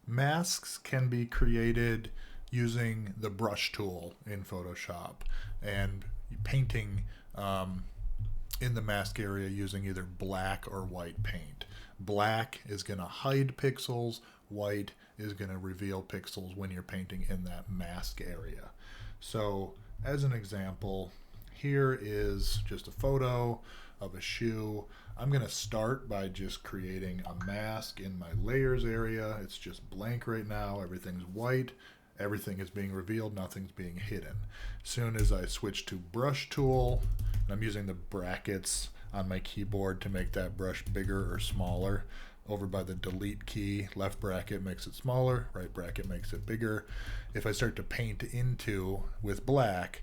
Masks can be created using the brush tool in Photoshop and painting in the mask area using either black or white paint. Black is going to hide pixels, white is going to reveal pixels when you're painting in that mask area. So, as an example, here is just a photo of a shoe. I'm going to start by just creating a mask in my layers area. It's just blank right now. Everything's white. Everything is being revealed. Nothing's being hidden. As soon as I switch to brush tool, and I'm using the brackets on my keyboard to make that brush bigger or smaller. Over by the delete key, left bracket makes it smaller, right bracket makes it bigger. If I start to paint into with black,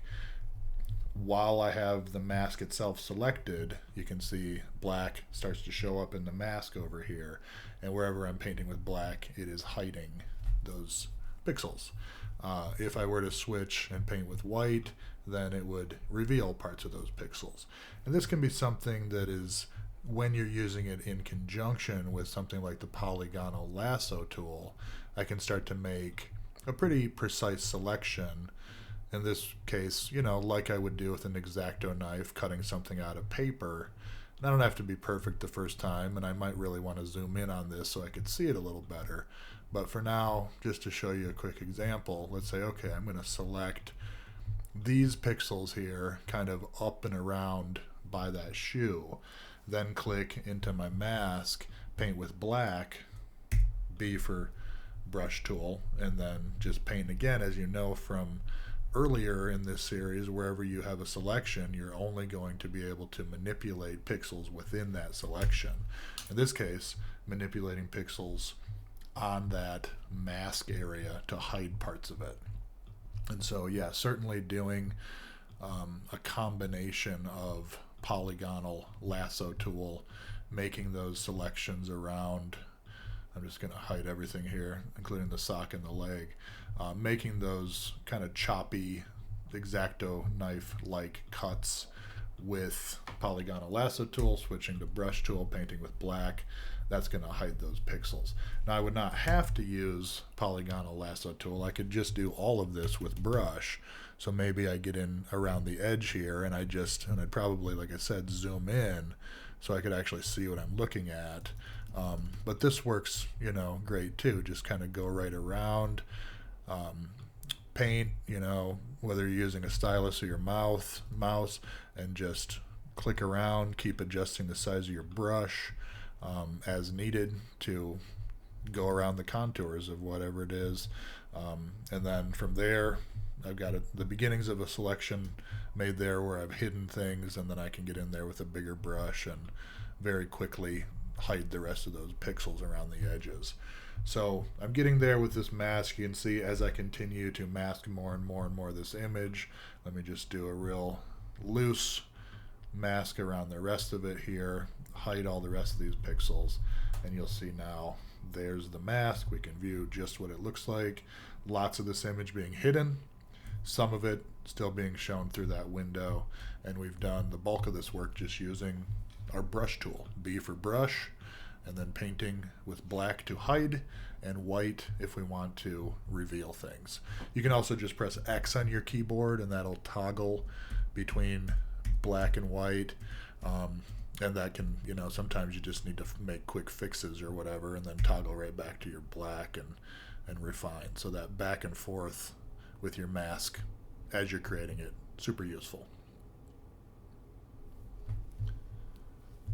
while I have the mask itself selected, you can see black starts to show up in the mask over here. And wherever I'm painting with black, it is hiding those pixels. If I were to switch and paint with white, then it would reveal parts of those pixels. And this can be something that is, when you're using it in conjunction with something like the polygonal lasso tool, I can start to make a pretty precise selection. In this case, like I would do with an X-Acto knife cutting something out of paper. And I don't have to be perfect the first time, and I might really want to zoom in on this so I could see it a little better. But for now, just to show you a quick example, let's say, okay, I'm going to select these pixels here kind of up and around by that shoe. Then click into my mask, paint with black, B for brush tool, and then just paint again. As you know from earlier in this series, wherever you have a selection, you're only going to be able to manipulate pixels within that selection. In this case, manipulating pixels on that mask area to hide parts of it. And so, yeah, certainly doing a combination of polygonal lasso tool, making those selections around, I'm just going to hide everything here, including the sock and the leg, making those kind of choppy X-Acto knife-like cuts with polygonal lasso tool, switching to brush tool, painting with black. That's going to hide those pixels. Now, I would not have to use polygonal lasso tool. I could just do all of this with brush. So maybe I get in around the edge here, and I'd probably, like I said, zoom in so I could actually see what I'm looking at. But this works, great too. Just kind of go right around, paint, whether you're using a stylus or your mouse, and just click around, keep adjusting the size of your brush as needed to go around the contours of whatever it is. And then from there, I've got the beginnings of a selection made there where I've hidden things, and then I can get in there with a bigger brush and very quickly hide the rest of those pixels around the edges. So I'm getting there with this mask. You can see as I continue to mask more and more and more of this image, let me just do a real loose mask around the rest of it here, hide all the rest of these pixels, and you'll see now there's the mask. We can view just what it looks like. Lots of this image being hidden, some of it still being shown through that window, and we've done the bulk of this work just using our brush tool, B for brush, and then painting with black to hide and white if we want to reveal things. You can also just press X on your keyboard and that'll toggle between black and white, and that can, sometimes you just need to make quick fixes or whatever, and then toggle right back to your black and refine. So that back and forth with your mask as you're creating it, super useful.